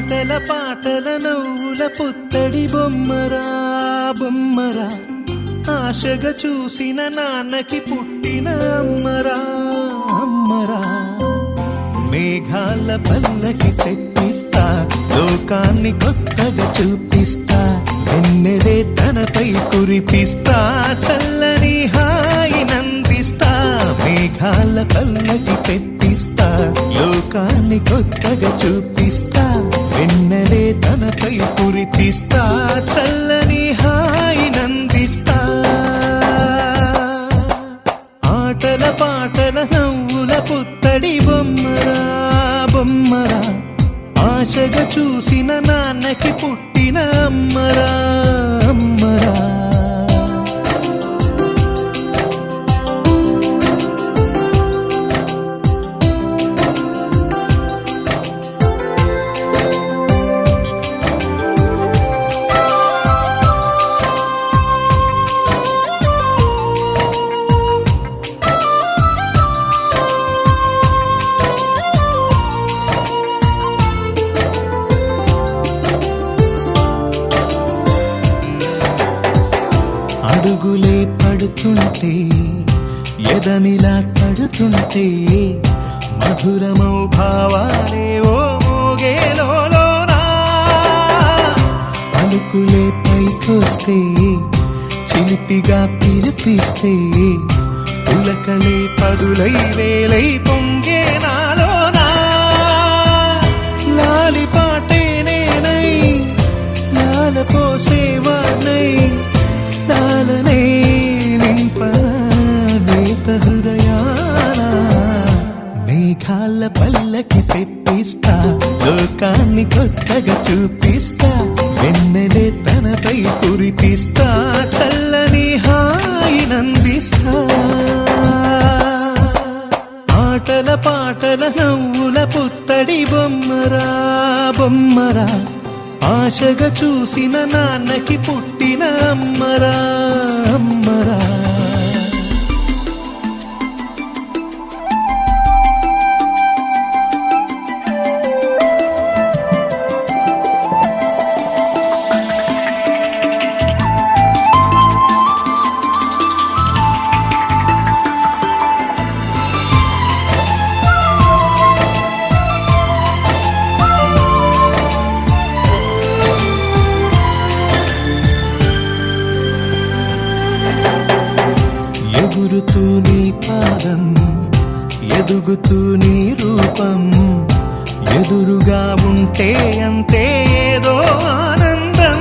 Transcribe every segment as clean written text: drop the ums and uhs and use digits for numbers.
ఆటల పాటల నవ్వుల పుత్తడి బొమ్మరా బొమ్మరా, ఆశగా చూసిన నాన్నకి పుట్టిన అమ్మరా అమ్మరా. మేఘాల పల్లకి తెప్పిస్తా, లోకాన్ని కొత్తగా చూపిస్తా, వెన్నెలే తనపై కురిపిస్తా, చల్లని హాయి నందిస్తా. మేఘాల పల్లకి తెప్పిస్తా, లోకాన్ని కొత్తగా చూపిస్తా, వెన్నెలే తనపై కురిపిస్తా, చల్లని హాయి నందిస్తా. ఆటల పాటల నవ్వుల పుత్తడి బొమ్మరా బొమ్మరా, ఆశగా చూసిన నాన్నకి పుట్టిన అమ్మరా అమ్మరా. అడుగులే పడుతుంటే ఎదనిలా తడుతుంటే, మధురమౌ భావాలే ఓ మోగేలోనా. పలుకులే పైకొస్తే చిలిపిగా పిలిపిస్తే, పులకలే పదులై వేలై పొంగే నాలోనా. లాలి పాటే నేనై లాల పోసేవాణ్ణై, లాలనే నింపనేత హృదయాన. మేఘాల పల్లకి తెప్పిస్తా, లోకాన్ని కొత్తగా చూపిస్తా, వెన్నెలే తనపై కురిపిస్తా, చల్లని హాయి నందిస్తా. ఆటల పాటల నవ్వుల పుత్తడి బొమ్మరా బొమ్మరా, ఆశగా చూసిన నాన్నకి పుట్టిన అమ్మరా అమ్మరా. ఎగురుతూ నీ పాదం, ఎదుగుతూ నీ రూపం, ఎదురుగా ఉంటే అంతే ఏదో ఆనందం.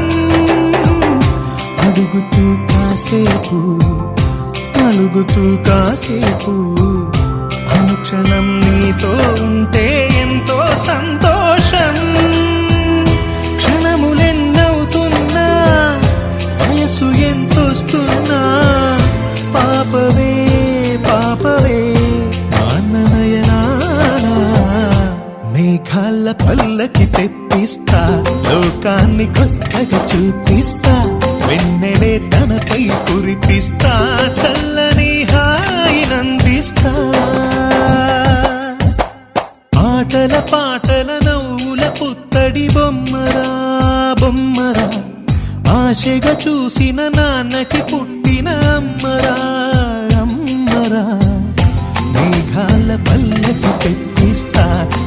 అడుగుతూ కాసేపు, అలుగుతూ కాసేపు, అనుక్షణం నీతో ఉంటే ఎంతో సంతోషం. క్షణములెన్నవుతున్నా, వయసు ఎంతొస్తున్నా, పాపవే పాపవే నాన్ననయనానా. మేఘాల పల్లకి తెప్పిస్తా, లోకాన్ని కొత్తగా చూపిస్తా, వెన్నెలే తనపై కురిపిస్తా, చల్లని హాయి నందిస్తా. ఆటల పాటల నవ్వుల పుత్తడి బొమ్మరా బొమ్మరా, ఆశగా చూసిన నాన్నకి పుట్టిన అమ్మరా అమ్మరా. మేఘాల పల్లకి తెప్పిస్తా,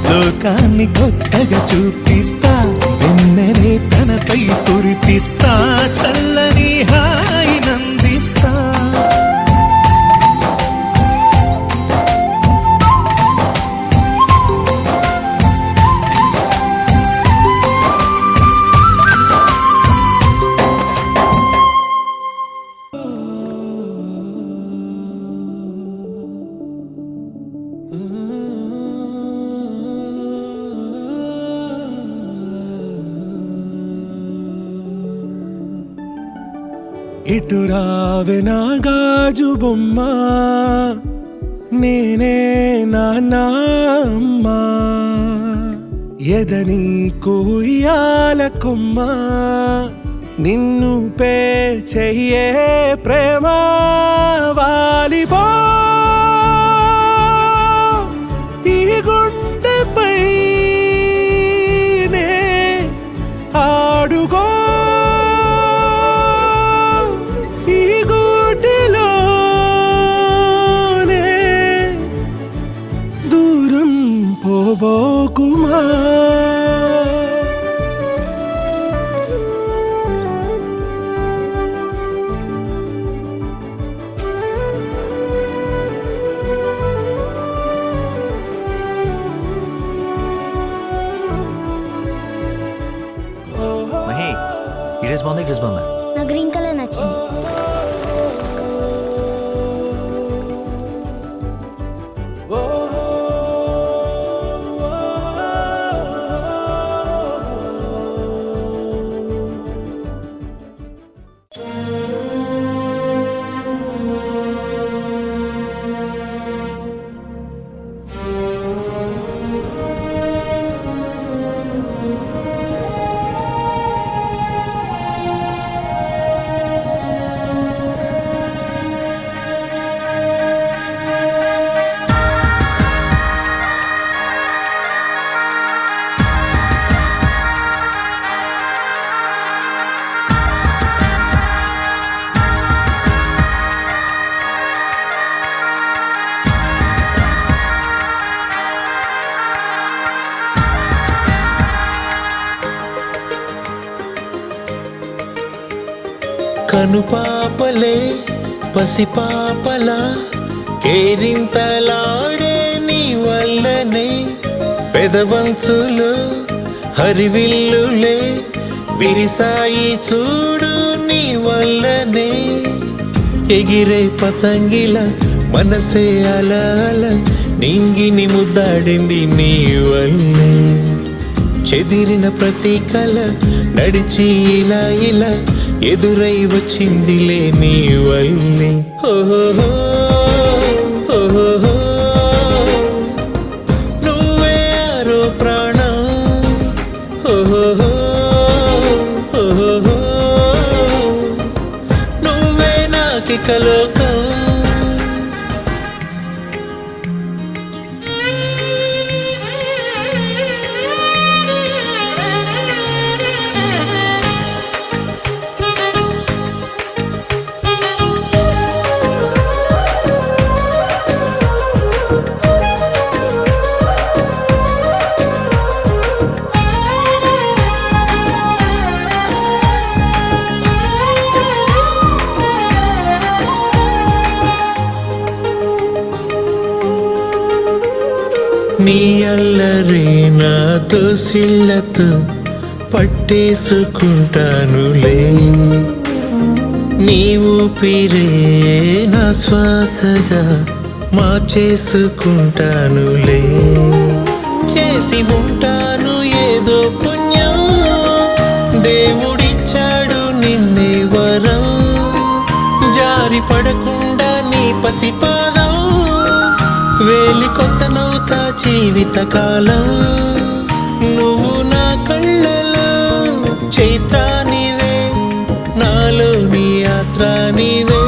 లోకాన్ని కొత్తగా చూపిస్తా, వెన్నెలే తనపై కురిపిస్తా, చల్లని హాయి నందిస్తా. ఇటు రావే నా గాజు బొమ్మ, నేనే నాన్న అమ్మ. ఎదని కుయ్యాల కొమ్మ, నిన్ను పే చెయ్యే ప్రేమ వాలిపో. ఈ గుండెపై నే ఈ డ్రెస్ బాగుందా, ఈ డ్రెస్ బాగుందా? నా గ్రీన్ కలర్ నచ్చింది. కనుపాపలే పసిపాపలా కేరింతలాడే నీ వల్లనే పెదవంచులు హరివిల్లులే విరిసాయి చూడు నీ వల్లనే ఎగిరే పతంగిల మనసే అల నింగిని ముద్దాడింది నీ వల్లే చెదిరిన ప్రతి కల నడిచి ఇలా ఇలా ఎదురై వచ్చిందిలే నీ వల్లే ఓహో ఓహో నువ్వే ఆరో ప్రాణం ఓహో ఓహో నువ్వే నాకిక లోకం నీ అల్లరే నా దోసిళ్ళతో పట్టేసుకుంటానులే నీ ఊపిరే నా శ్వాసగా మార్చేసుకుంటానులే చేసి ఉంటాను ఏదో పుణ్యం దేవుడిచ్చాడు నిన్నే వరం జారి పడకుండా నీ పసిపాదం వేలి కొసనవుతా జీవితకాలం నువ్వు నా కళ్ళలో చైత్రానివే నాలో నీ యాత్రానివే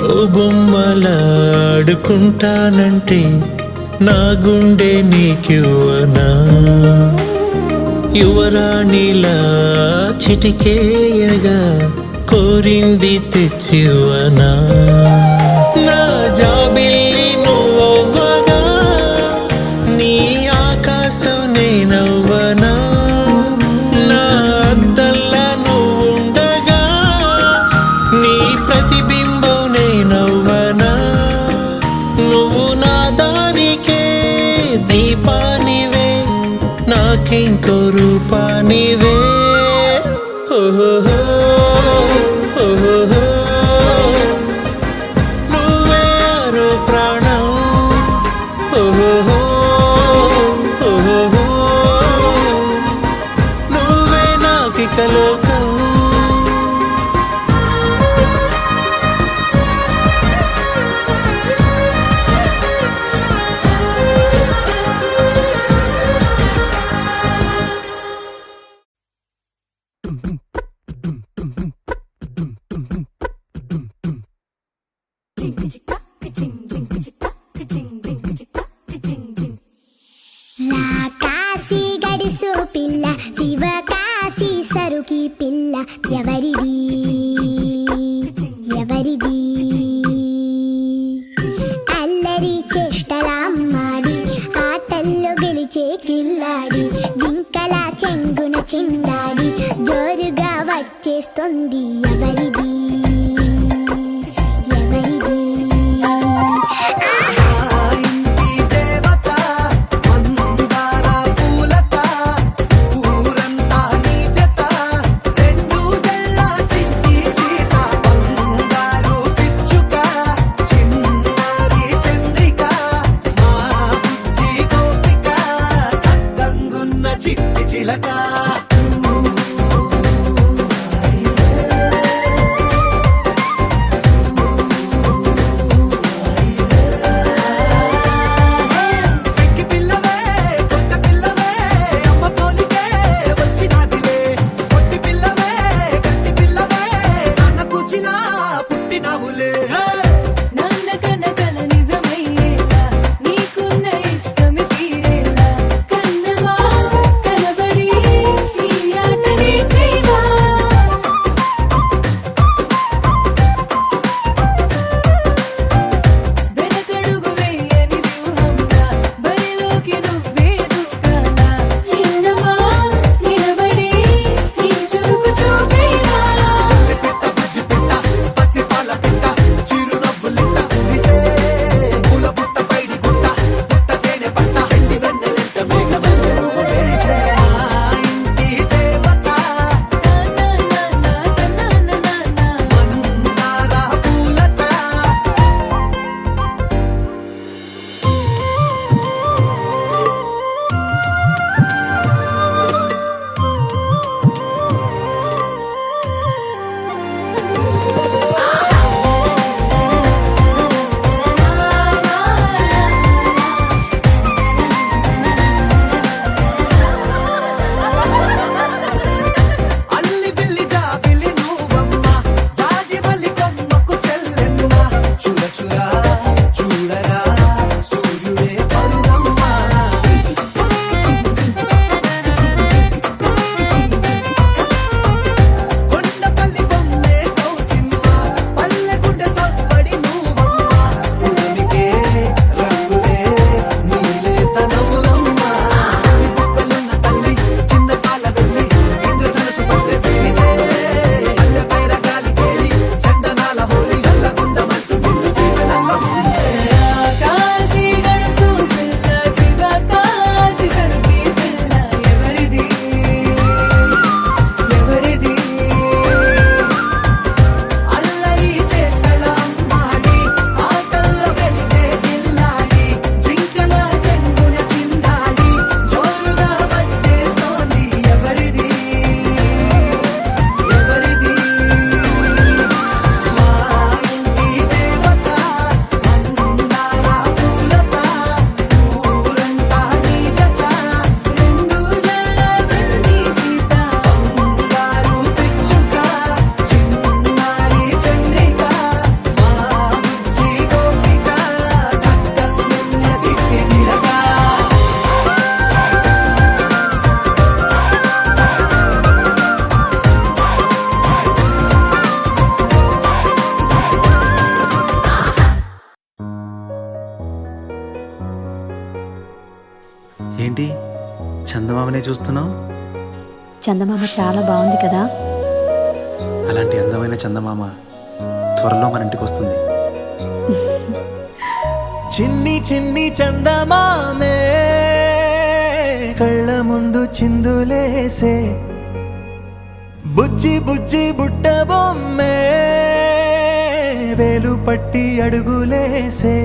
ఓ బొమ్మలాడుకుంటానంటే నా గుండె నీకివ్వనా యువరాణిలా చిటికేయగా కోరింది తెచ్చివ్వనా నా జాబిల్లి నువ్వవ్వగా నీ ఆకాశం నేనవ్వనా నా అద్దల్లా నువ్వుండగా నీ ప్రతిబింబం నేనవ్వనా నువ్వు నా దారికే దీపానివే నాకింకో రూపానివే ఓహో ఓహో నువ్వే ఆరో ప్రాణం ఓహో ఓహో నువ్వే నాకిక లోకం వయసు పిల్ల శివకాశి సరుకి పిల్ల ఎవరిది ఎవరిది అల్లరి చేష్టలామ్మాడి ఆటల్లో గెలిచే కిల్లాడి జింకల చెంగున చిందాడి జోరుగా వచ్చేస్తుంది ఎవరిది ఎవరిది చిట్టి చిలక ఏంటి చందమామనే చూస్తున్నావు? చందమామ చాలా బాగుంది కదా. అలాంటి అందమైన చందమామ త్వరలో మన ఇంటికి వస్తుంది. చిన్ని చిన్ని చందమామే కళ్ళ ముందు చిందులేసే బుజ్జి బుజ్జి బుట్ట బొమ్మే వేలు పట్టి అడుగులేసే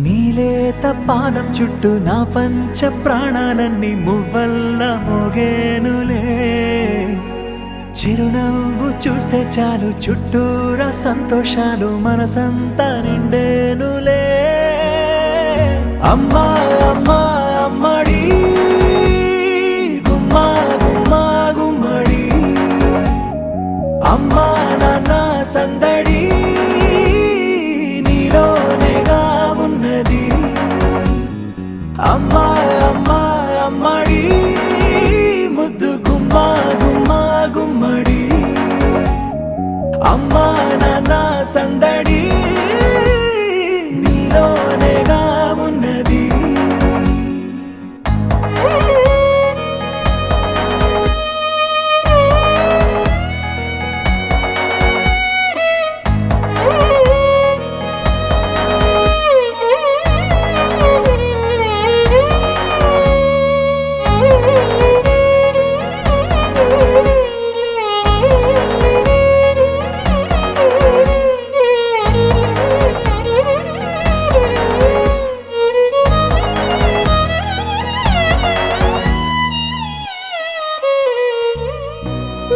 నీలేత పానం చుట్టూ నా పంచ ప్రాణాలన్నీ మువ్వల్ల మోగేనులే చిరునవ్వు చూస్తే చాలు చుట్టూరా సంతోషాలు మనసంతా నిండేనులే అమ్మా అమ్మా అమ్మడి గుమ్మా గుమ్మా గుమ్మడి అమ్మా నాన్న సందడి నీలోనేగా ఉన్నది అమ్మా అమ్మా అమ్మడి ముద్దు గుమ్మా గుమ్మా గుమ్మడి అమ్మా నాన్న సందడి నీలోనేగా ఉన్నది.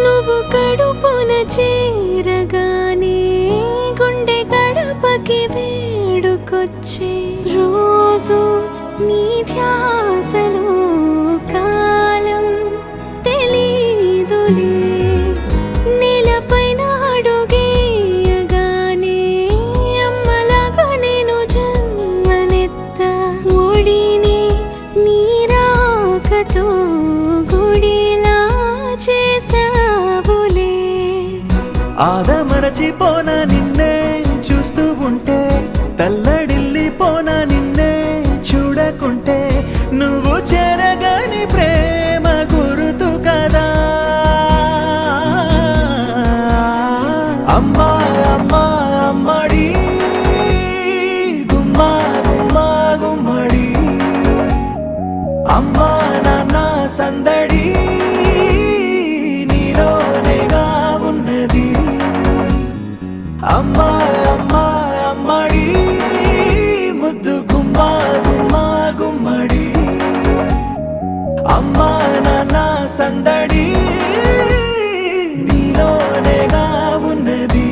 నువ్వు కడుపున చేరగానే గుండె గడపకి వేడుకొచ్చే రోజు నీ ధ్యాసలో కాలం తెలీదులే. నేలపైన అడుగేయగానే అమ్మలాగా నేను జన్మనెత్త ఒడిని నీ రాకతో గుడిలా చేసావులే. ఆదమరచిపోన నిన్నే చూస్తూ ఉంటే తల్లడిల్లిపోన నిన్నే చూడకుంటే నువ్వు చెరగని ప్రేమ గురుతు కదా. అమ్మా అమ్మా అమ్మడి గుమ్మా గుమ్మా గుమ్మడి అమ్మా నాన్న సందడి నీలోనేగా ఉన్నది. అమ్మా అమ్మా అమ్మడి ముద్దు గుమ్మా గుమ్మా గుమ్మడి అమ్మా నాన్న సందడి నీలోనేగా ఉన్నది.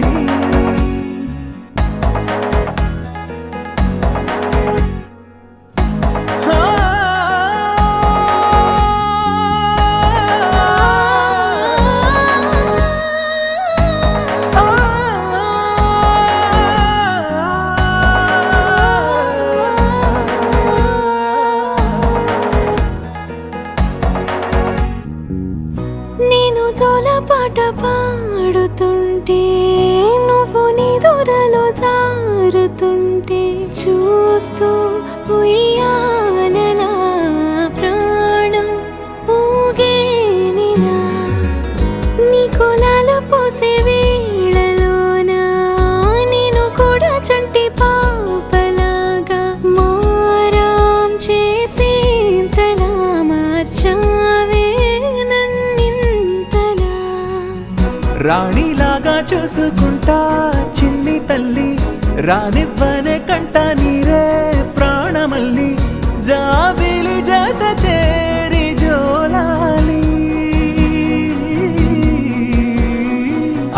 నేను జోలపాట పాడుతుంటే నువ్వు నిదురలో జారుతుంటే చూస్తూ ఉయ్యాలలా ప్రాణం ఊగేనిలా. నీ కులాల పోసే వేళలోన నేను కూడా చంటి పాపలాగా మారాం చేసేంతలా మార్చావే నన్నింతలా. రాణిలాగా చూసుకుంటా చిన్ని తల్లి రానివ్వనే కంట నీరే ప్రాణమల్లి జాబిలి జత చేరి జోలాలి.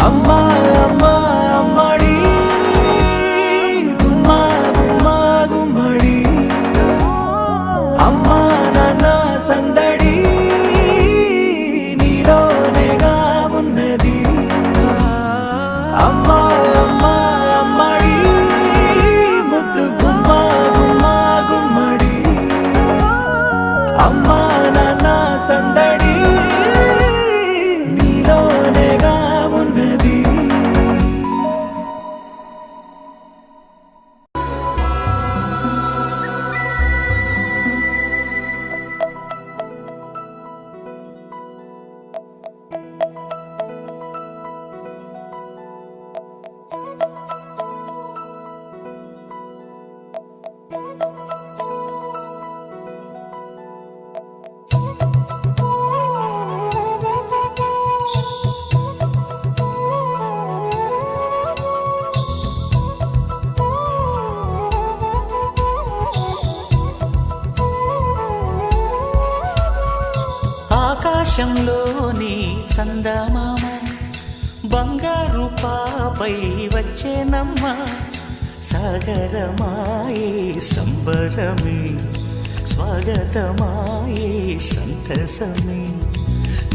అమ్మా అమ్మా అమ్మడి గుమ్మా గుమ్మా గుమ్మడి అమ్మా నాన్న సందడి నీలోనేగా ఉన్నది. అమ్మా అమ్మా అమ్మడి ముద్దు గుమ్మా గుమ్మా గుమ్మడి అమ్మా నాన్న సందడి నీలోనేగా ఉన్నది. ఆకాశంలోని చందమామ బంగారు పాపై వచ్చేనమ్మ. సాగరమాయే సంబరమే స్వాగతమాయే సంతసమే.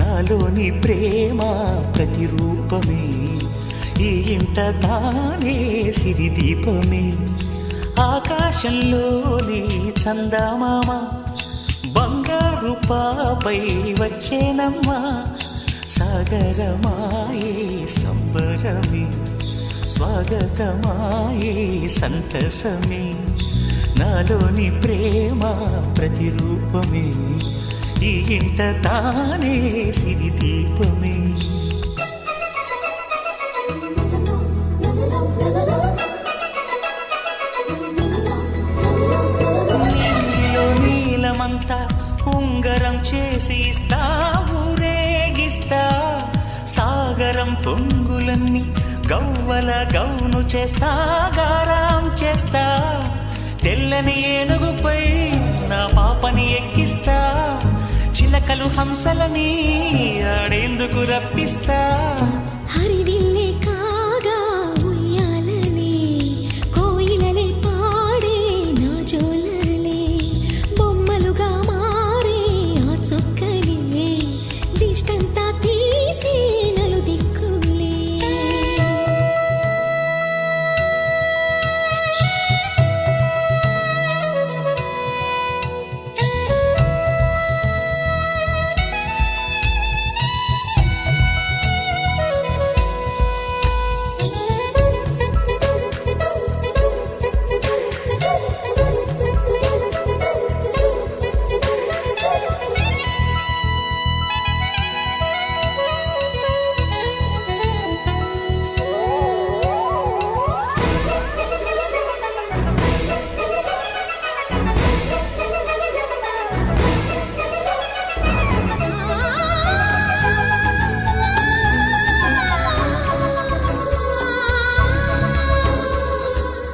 నాలోని ప్రేమ ప్రతిరూపమే ఈ ఇంట తానే సిరిదీపమే. ఆకాశంలోని చందమామ బంగారు కృపాపై వచ్చేనమ్మా సాగరమాయే సంబరమే స్వాగతమాయే సంతసమే నాలోని ప్రేమ ప్రతిరూపమే ఈ ఇంట తానే సిరి దీపమే నీలో నీలమంతా ఉంగరం చేసి ఇస్తా ఊరేగిస్తా సాగరం పొంగులన్నీ గవ్వల గౌను చేస్తా గారాం చేస్తా తెల్లని ఏనుగుపై నా పాపని ఎక్కిస్తా చిలకలు హంసలని ఆడేందుకు రప్పిస్తా హరివిల్లే కాగా ఉయ్యాలలే కోయిలలే పాడే నా జోలలే బొమ్మలుగా మారే ఆ చుక్కలే దిష్టంతా తీసి నలు దిక్కులే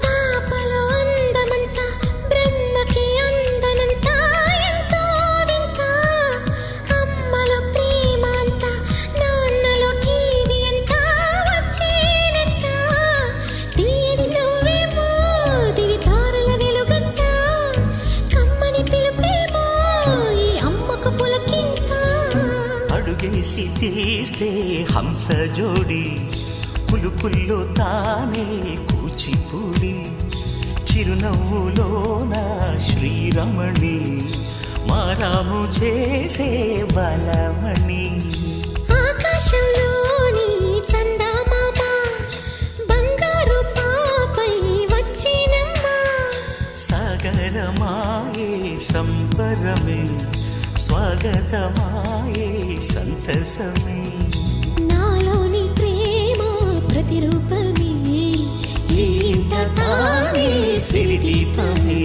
పాపలో అందమంతా బ్రహ్మకి అందనంతా ఎంతో వింత అమ్మలో ప్రేమ అంతా నాన్నలో టీవీ అంతా వచ్చేనంట తీయని నవ్వేమో దివి తారల వెలుగంట కమ్మని పిలుపేమో ఈ అమ్మకు పులకింత అడుగేసి తీస్తే హంస జోడి పులుపుల్లో తానే కూచిపూడి చిరునవ్వులోన శ్రీరమణి మారాము చేసే బలమణి ఆకాశంలోని చందమామ బంగారు పాపై వచ్చినమ్మా సాగరమాయే సంబరమే స్వాగతమాయే సంతసమే నాలోని ప్రేమ ప్రతిరూపమే ఈ ఇంట తానే సిరి దీపమే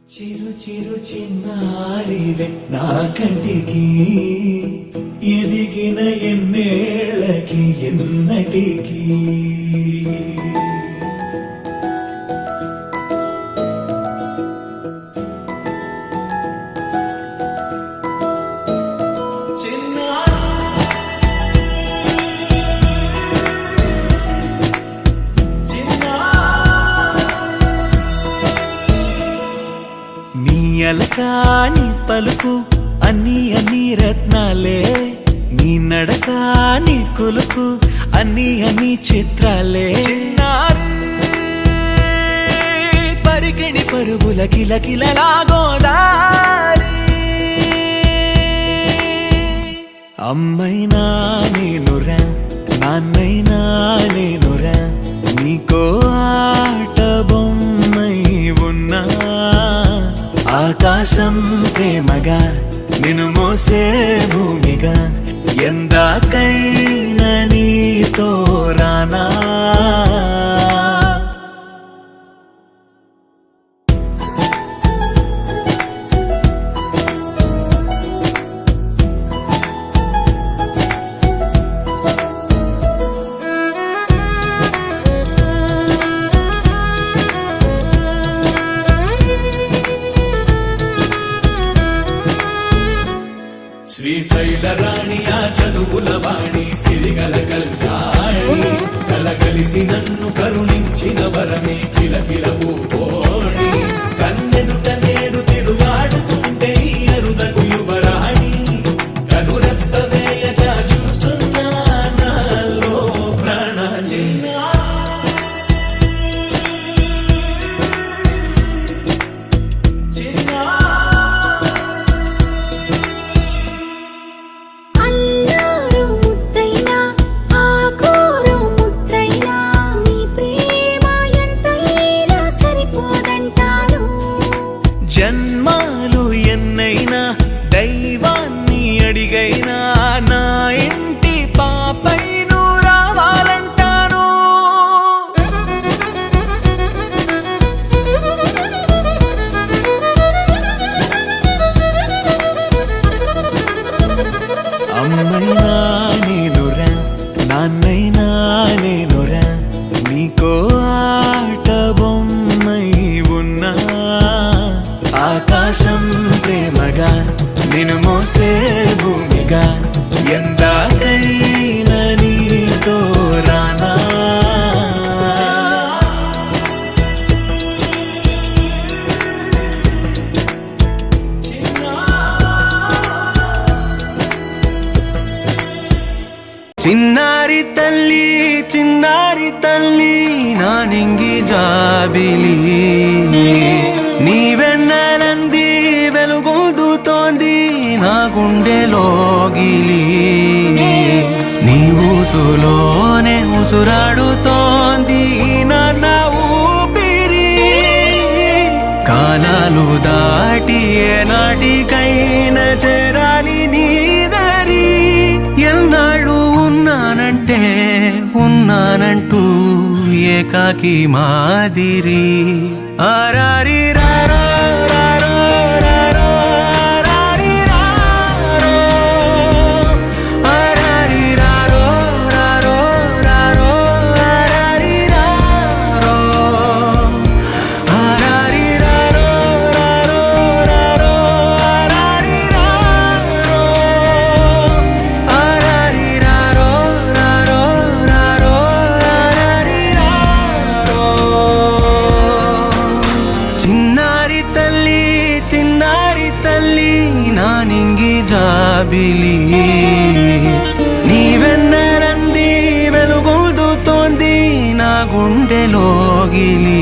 చిరు చిరు చిన్నారివే నా కంటికి ఎదిగిన ఎన్నేళ్ళకి ఎన్నటికి అలకాని పలుకు అన్ని అన్ని రత్నాలే నీ నడక నీ కులుకు అన్ని అన్ని చిత్రాలే చిన్నారు పరికిణి పరుగుల కిలకిలలా గోదారి అమ్మైనా నేనురా నాన్నైనా నేనురా నీకో ఆట బొమ్మై ఉన్నా ఆకాశం ప్రేమగా నిన్ను మోసే భూమిగా ఎందాకైనా నీతో రానా శ్రీశైల రాణి ఆ చదువుల వాణి సిరిగల కళ్యాణి కల కలిసి నన్ను కరుణించిన వరమే కిలకిల పూకోణి కన్నెదుట నేడు తిరుగాడుతుంటే ఈ అరుదకు యువరాణి కనురెప్ప వేయక చూస్తున్నా నాలో ప్రాణ అల్లారు ముద్దైనా ఆకూరు ముద్దైనా నీ ప్రేమ ఎంతైనా సరిపోదంటారు. జన్మాలు ఎన్నైనా దైవాన్ని అడిగైనా నా ఇంటి పాపై నువ్వు రావాలంటాను. అమ్మైనా నేనురా నాన్నైనా నేనురా నీకో ఆట బొమ్మై ఉన్నా ఆకాశం ప్రేమగా నిన్ను మోసే భూమిగా ఎందాకైనా నీతో రానా చిన్నారి తల్లి నా నింగి జాబిలి నీవెన్నెలంది వెలుగొందుతోంది నా గుండెలోగిలి నీ ఊసులోనే ఉసురాడుతోంది నా ఊపిరి కాలాలు దాటి ఏనాటికైనా చేరాలి నీ దరి ఎన్నాళ్ళు ఉన్నానంటూ ఏకాకి మాదిరి ఆరారి రారో రారో రారో ఆరారి రారో ఆరారి రారో రారో రారో ఆరారి రారో ఆరారి రారో రారో రారో ఆరారి రారో ఆరారి రారో రారో రారో ఆరారి రారో చిన్నారి తల్లి నా నింగి జాబిలి నీవెన్నెలంది వెలుగొందుతోంది నా గుండెలోగిలి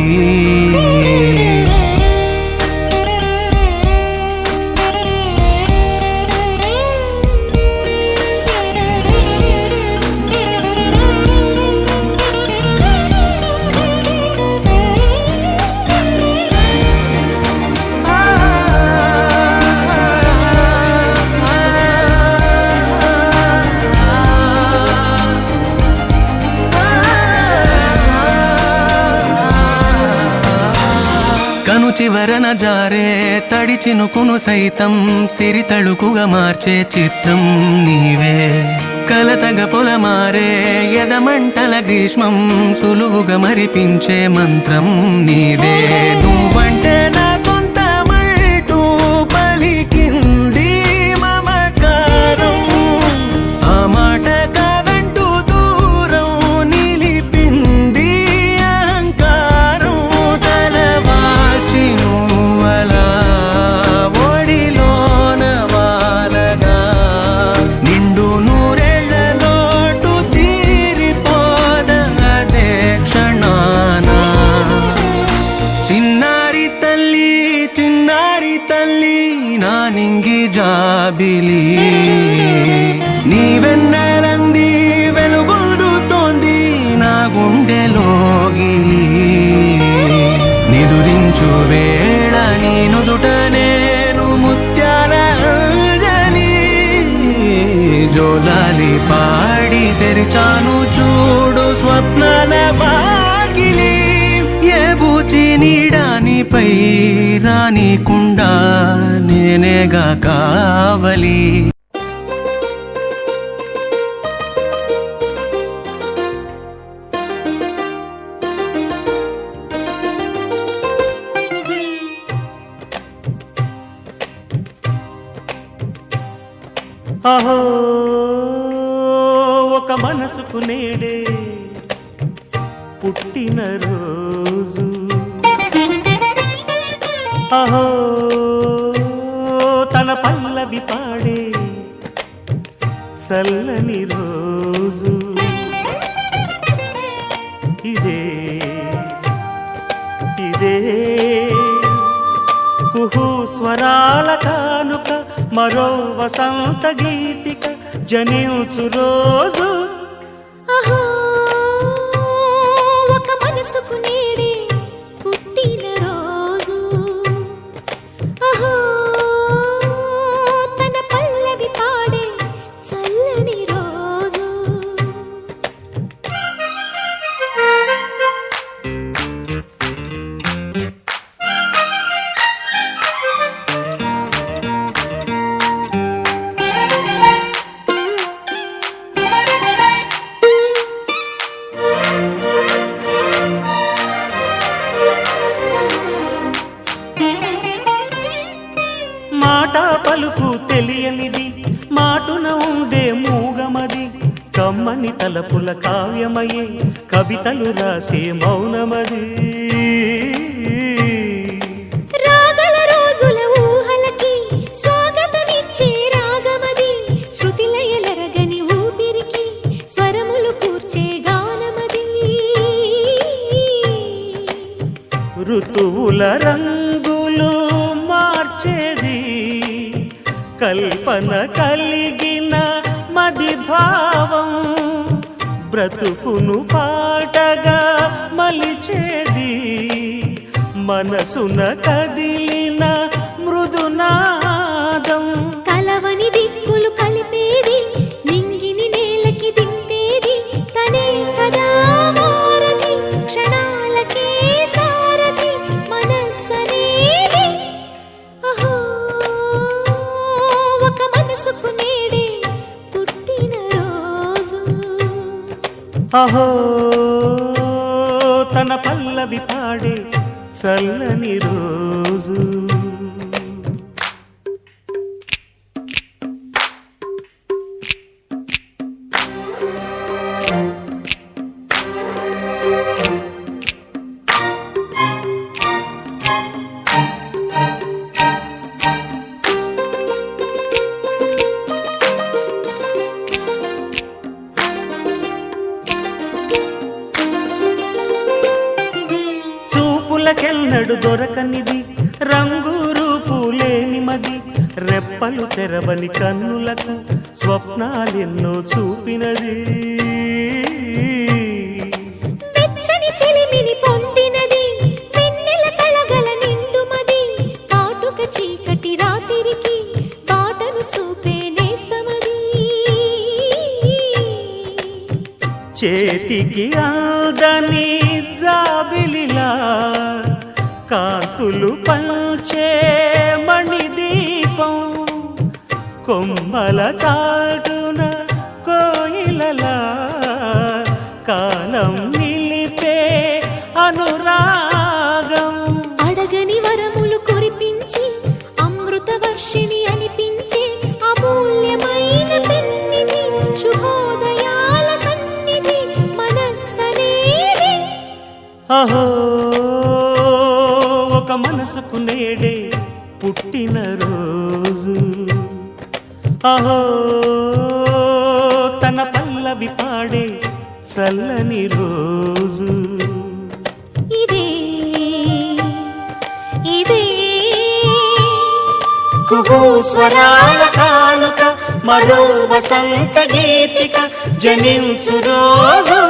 కను చివరన జారే తడి చినుకును సైతం సిరి తళుకుగా మార్చే చిత్రం నీవే కలతగ పొలమారే ఎదమంటల గ్రీష్మం సులువుగా మరిపించే మంత్రం నీదే నువ్వంటే నా సొంతమంటూ పలికింది మమకారం ఆ మాట కాదంటూ దూరం నిలిపింది అహంకారం తలవాల్చి నువ్వలా ఒడిలోన వాలగా నిండు నూరేళ్ల లోటు తీరిపోదదే క్షణాన చిన్నారి తల్లి నా నింగి జాబిలి నీవెన్నెలంది వెలుగొందుతోంది నా గుండెలోగిలి నిదురించు వేళ నీ నుదుట నేను ముత్యాల అంజలి జోలాలి పాడి తెరిచాను చూడు స్వప్నాల వాకిలి ఏ బూచి నీడానిపై రానికుండా నేనేగా కావలి అహో ఒక మనసుకు నేడే పుట్టినరోజు. అహో తన పల్లవి పాడే చల్లని రోజు. ఇదే ఇదే కుహు స్వరాల కానుక, మరో వసంత గీతిక జనించు రోజు. అహో ఒక మనసుకు నేడే పుట్టిన రోజు. అహో తన పల్లవి పాడే చల్లని రోజు. మాట పలుకు తెలియనిది, మాటున ఉండే మూగమది, కమ్మని తలపుల కావ్యమయే కవితలు రాసే మౌనమది. రాగల రోజుల ఊహలకి స్వాగతమిచ్చే రాగమది, శృతిలయలరగని ఊపిరికి స్వరములు కూర్చే గానమది. ఋతువుల రంగులు మార్చేది, కల్పన కలిగిన మది భావం, బ్రతుకును పాటగా మలిచేది, మనసున కదిలిన మృదునాదం. కలవని దిక్కులు కలిపేది, నింగిని నేలకి దింపేది తనే కదా మారది, క్షణాలకే సారథి మనస్సనేది. అహో ఒక మనసుకు నేడే పుట్టిన రోజు. అహో తన పల్లవి పాడే చల్లని రోజు. చూపులకెన్నడు దొరకనిది, రంగు రూపు లేని మది, రెప్పలు తెరవని కన్నులకు స్వప్నాలెన్నో చూపినది. వెచ్చని చెలిమిని పొందినది, వెన్నెల కళగల నిండుమది, కాటుక చీకటి రాత్రికి బాటను చూపే నేస్తమది. చేతికి ఆదని జాబిలిలా కాంతులు పంచే మణిదీపం, కొమ్మల చాటున కోయిలలా కాలం నిలిపే అనురాగం. అడగని వరములు కురిపించి అమృత వర్షిణి అనిపించే అమూల్యమైన పెన్నిధి, శుభోదయాల సన్నిధి మనస్సనేది. అహో ఒక మనసుకు నేడే పుట్టిన రోజు. అహో తన పల్లవి పాడే చల్లని రోజు. ఇదే ఇదే కుహు స్వరాల కానుక, మరో వసంత గీతిక జనించు రోజు.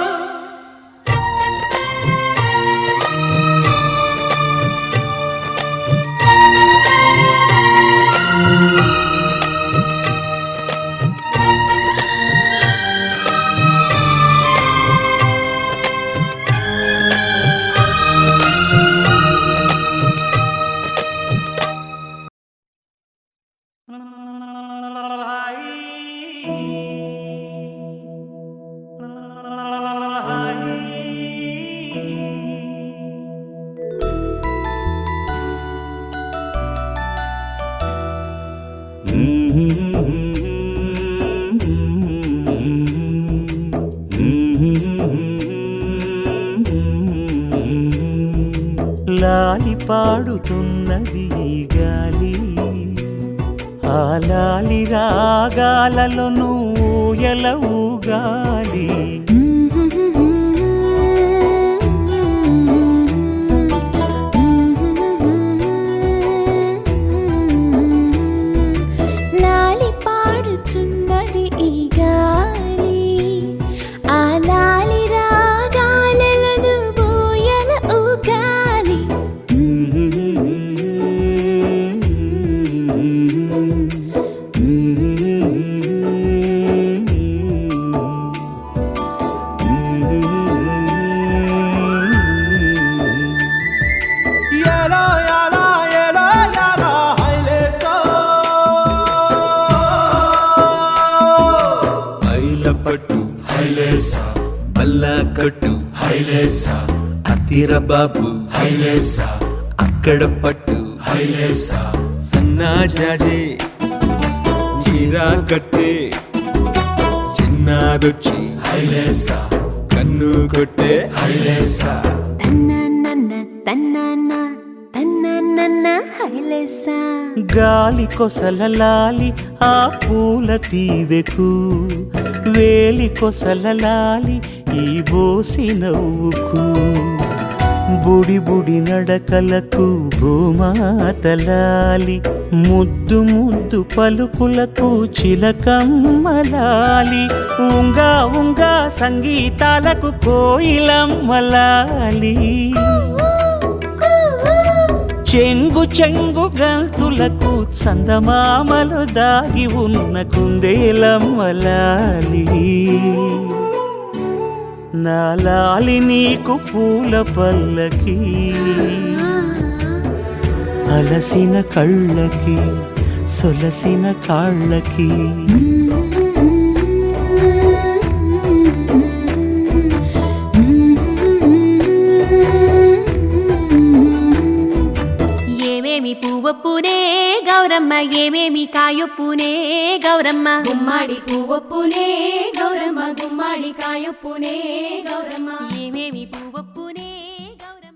లాలి పాడుతున్నది ఈ గాలి, ఆ లాలి రాగాలలో నువ్వు ఎలా ఊగాలి. లాలి పాడుచున్నది ఈ గాలి, ఆ లాలి రాగాలను బోయల ఊగాలి. పట్టు హైలేసా, బల్లా కట్టు హైలేసా, అతిర బాబు హైలేసా, అక్కడ పట్టు హైలేసా, సన్నా జాజే చీరా కట్టే, చిన్నాదొచ్చి హైలేసా, కన్ను కొట్టే హైలేసా. తన్నన్న తన్నన్న తన్నన్న హైలేసా. గాలి కొసల లాలి ఆ పూల తీవెకు, వేలి కొసల లాలి ఈ బోసి నవ్వుకు, బుడి బుడి నడకలకు భూమాతలాలి, ముద్దు ముద్దు పలుకులకు చిలకమ్మలాలి, ఉంగా ఉంగా సంగీతాలకు కోయిలమ్మలాలి, చెంగు చెంగు గంతులకు చందమామలు దాగి ఉన్న కుందేలమ్మలాలి. నా లాలి నీకు పూల పల్లకి, అలసిన కళ్ళకి సొలసిన కాళ్ళకి. ఏమేమి పువ్వొప్పునే గౌరమ్మ, ఏమేమి కాయొప్పునే గౌరమ్మ, గుమ్మాడి పువ్వొప్పునే గౌరమ్మ, గుమ్మాడి కాయొప్పునే గౌరమ్మ, ఏమేమి పువ్వొప్పునే గౌరమ్మ.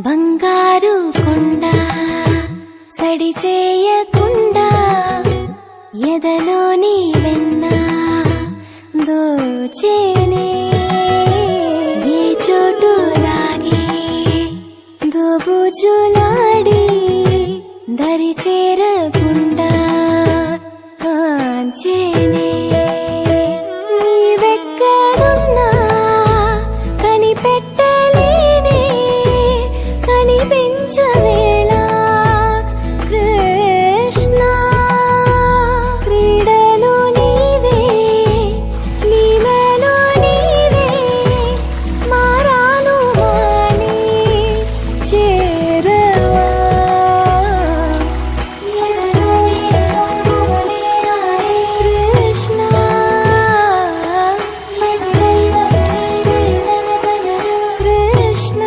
బంగారు కొండ సడి చేయకుండా ఎదలోని వెన్న దోచేనే, ఏ చోటు లాగే దోబుజులాడి దరి చేరకుండా కాంచేనే. నీవెక్కడున్నా కనిపెట్టలేనే, కనిపించవేళ కృష్ణ. క్రీడలు నీవే, లీలలో నీవే, మారాను మాని చేరవా. కృష్ణ కృష్ణ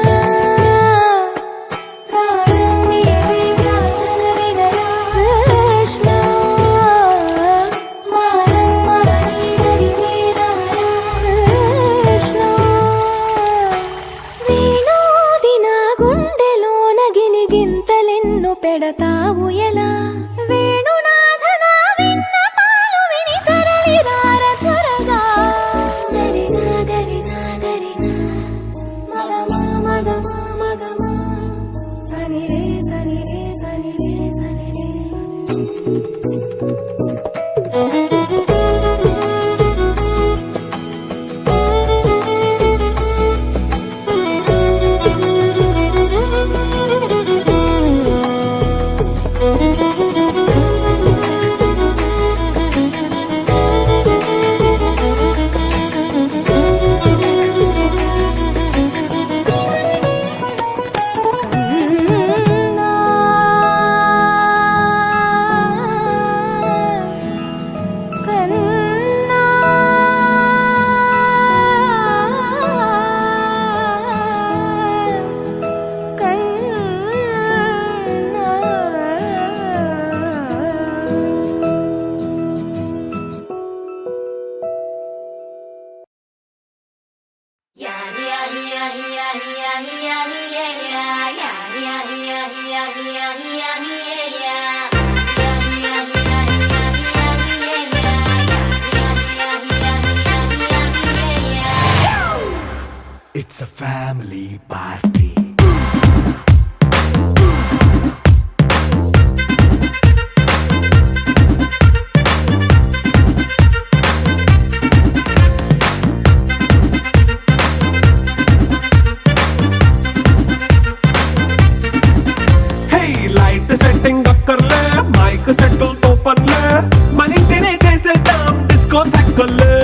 పెడతావు ఎలా వేణునాథన విన్న పాలు విని తరలి రార త్వరగా. గరిజా గరిజా గరిజా మగమా మగమా మగమా సని రే సని రే సని రే సని రే సని. It's a family party. Hey, light setting అక్కర్లే మైక్ సెట్టుల్ తో పనులే మన ఇంటినే చేసేద్దాం డిస్కో థక్కర్లే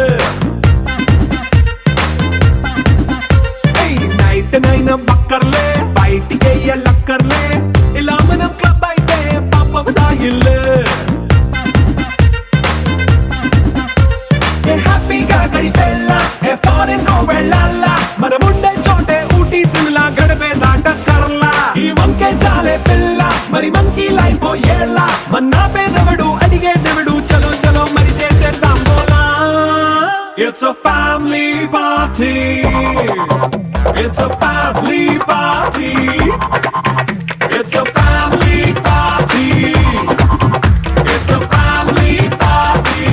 నైట్ నైన్ బక్కర్లే బయటికి ఎల్లక్కర్లే ఇలా మనం క్లబ్ అయితే పాపం దాయిల్లే హ్యాపీగా గడిపెళ్ళ ఏ ఫారెన్ నో వెళ్ళాలా మనం ఉండే చోటే ఊటీ సిమ్లా గడిపే దాటక్కర్లా ఈ వంకే చాలే పిల్ల మరి మంకీ లైఫ్ ఏళ్ళ మన్నా పేదవడు అడిగేదెవడు చలో చలో మరి చేసేద్దాం బోలా It's a family party. It's a family party. It's a family party. It's a family party.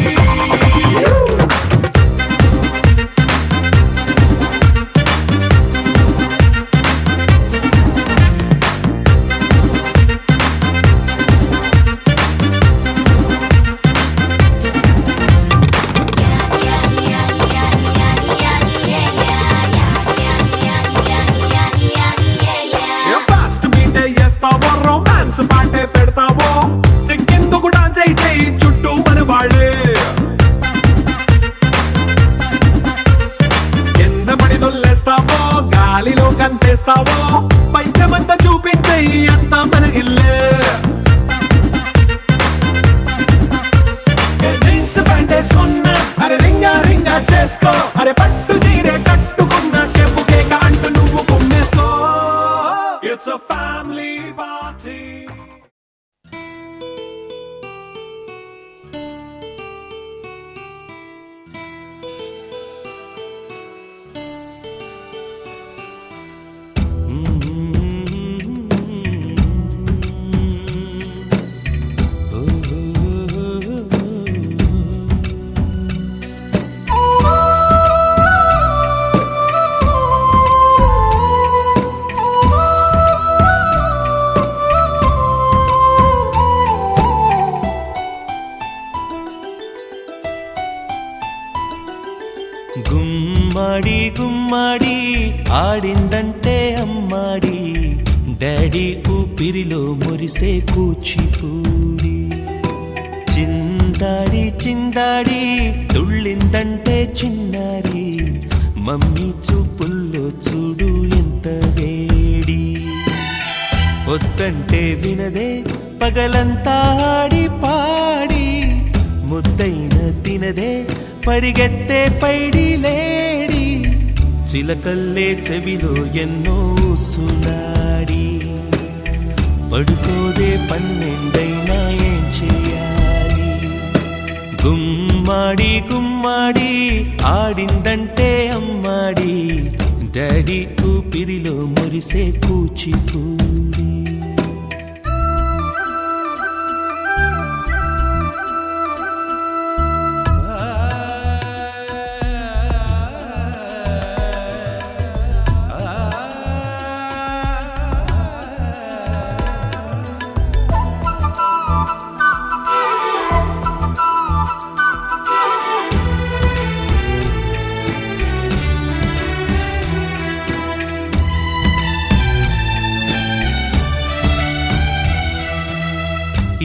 Romance పాటే పెడతావో సిక్కిందుకు డాన్స్ అయితే చుట్టూ మన వాళ్ళే కింద పడి దొల్లేస్తావో గాలిలో కనిపిస్తావో పైచమంతా చూపించే అంతా మన ఇల్లే జీన్స్ ప్యాంట్ వేసుకున్నా అరే రింగా రింగా చేసుకో అరే పట్టు చీరే కట్టుకున్నా చెప్పు కేక అంటూ నువ్వు కుమ్మేసుకో It's a family party. గుమ్మడి గుమ్మడి ఆడిందంటే అమ్మాడి డాడీ ఊపిరిలో మురిసే కూచిపూడి చిందాడి చిందాడి తుళ్ళిందంటే చిన్నారి మమ్మీ చూపుల్లో చూడు ఎంత వేడి వద్దంటే వినదే పగలంతా ఆడి పాడి ముద్దైన తినదే పరిగెత్తే పైడి లేడి చిలకల్లే చెవిలో ఎన్నో సులాడి పడుకోదే పన్నెండైనా ఏం చేయాలి గుమ్మాడి గుమ్మాడి ఆడిందంటే అమ్మాడి డాడీ ఊపిరిలో మురిసే కూచిపూడి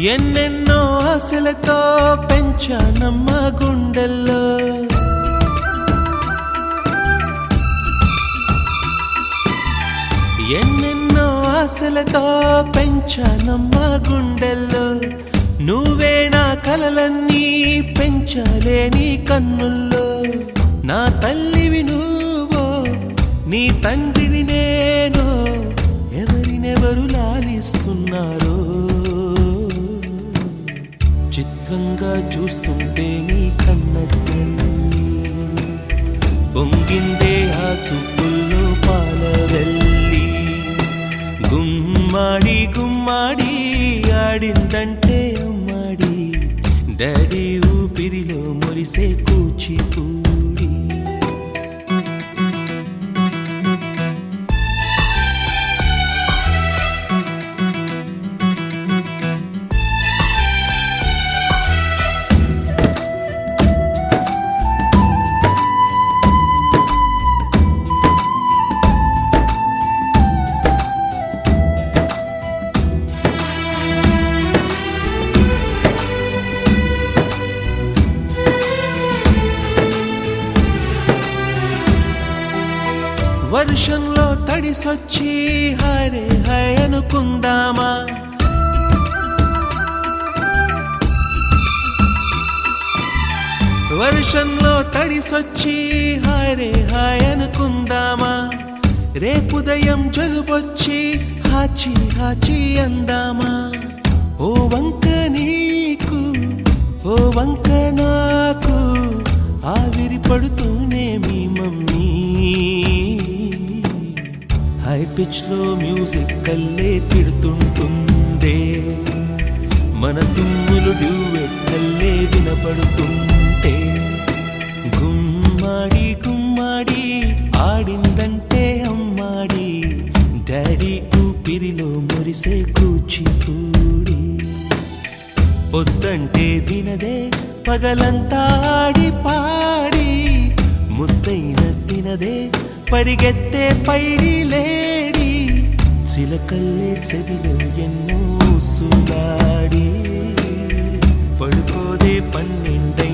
ఎన్నెన్నో ఆశలతో పెంచానమ్మ గుండెల్లో ఎన్నెన్నో ఆశలతో పెంచానమ్మ గుండెల్లో నువ్వే నా కలలన్నీ పెంచాలే నీ కన్నుల్లో నా తల్లివి నువ్వో నీ తండ్రిని నేను ఎవరినెవరు లాలిస్తున్నారో చిత్రంగా చూస్తుంటే నీ కన్నట్టు పొంగిందే ఆ చూపుల్లో పాల వెళ్ళి గుమ్మాడి గుమ్మాడి ఆడిందంటే అమ్మాడి డాడీ ఊపిరిలో మురిసే కూచిపూడి వర్షంలో తడిసొచ్చి హరే హై అనుకుందామా వర్షంలో తడిసొచ్చి హరే హాయ్ అనుకుందామా రేపుదయం జలుబొచ్చి హాచి హాచి అందామా ఓ వంక నీకు ఓ వంక నాకు ఆవిరి పడుతూనే మీ మమ్మీ హై పిచ్ లో మ్యూజిక్ కల్లే తిడుతుంటుందే మన తుమ్ములు డ్యూయెట్ కల్లే వినపడుతుంటే గుమ్మాడి గుమ్మాడి ఆడిందంటే అమ్మాడి డాడీ ఊపిరిలో మురిసే కూచిపూడి పొద్దంటే వినదే పగలంతా ఆడి పాడి ముద్దైన తినదే పరిగెత్తే పైడి లేడి చిలకల్లే చెవిలో ఎన్నో సులాడి పడుకోదే 12